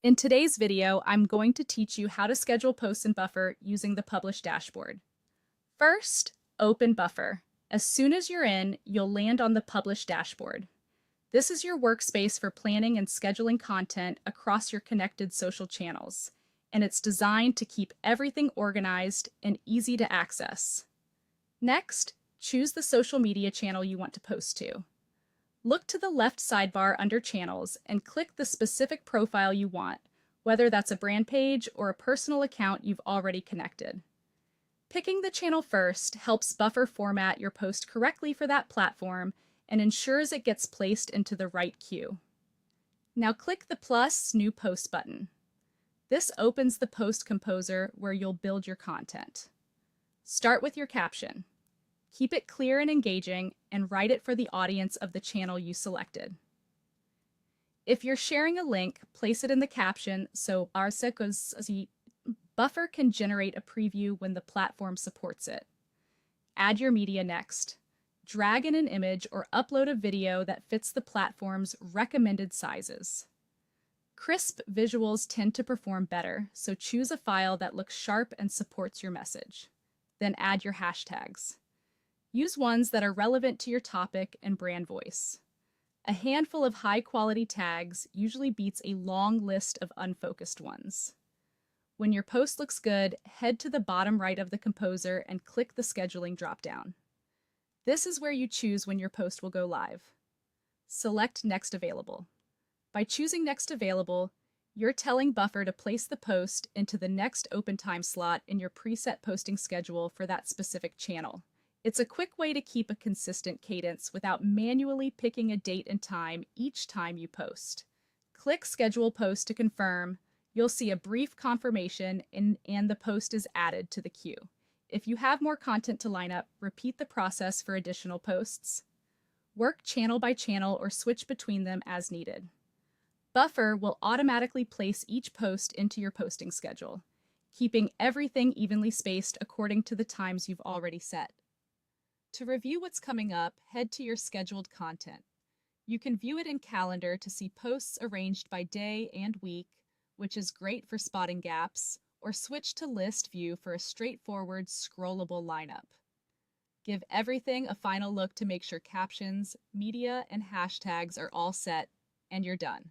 In today's video, I'm going to teach you how to schedule posts in Buffer using the Publish dashboard. First, open Buffer. As soon as you're in, you'll land on the Publish dashboard. This is your workspace for planning and scheduling content across your connected social channels, and it's designed to keep everything organized and easy to access. Next, choose the social media channel you want to post to. Look to the left sidebar under Channels and click the specific profile you want, whether that's a brand page or a personal account you've already connected. Picking the channel first helps Buffer format your post correctly for that platform and ensures it gets placed into the right queue. Now click the plus New Post button. This opens the Post Composer where you'll build your content. Start with your caption. Keep it clear and engaging, and write it for the audience of the channel you selected. If you're sharing a link, place it in the caption so Buffer can generate a preview when the platform supports it. Add your media next. Drag in an image or upload a video that fits the platform's recommended sizes. Crisp visuals tend to perform better, so choose a file that looks sharp and supports your message. Then add your hashtags. Use ones that are relevant to your topic and brand voice. A handful of high-quality tags usually beats a long list of unfocused ones. When your post looks good, head to the bottom right of the Composer and click the Scheduling dropdown. This is where you choose when your post will go live. Select Next Available. By choosing Next Available, you're telling Buffer to place the post into the next open time slot in your preset posting schedule for that specific channel. It's a quick way to keep a consistent cadence without manually picking a date and time each time you post. Click Schedule Post to confirm. You'll see a brief confirmation and the post is added to the queue. If you have more content to line up, repeat the process for additional posts. Work channel by channel or switch between them as needed. Buffer will automatically place each post into your posting schedule, keeping everything evenly spaced according to the times you've already set. To review what's coming up, head to your scheduled content. You can view it in Calendar to see posts arranged by day and week, which is great for spotting gaps, or switch to List View for a straightforward, scrollable lineup. Give everything a final look to make sure captions, media, and hashtags are all set, and you're done.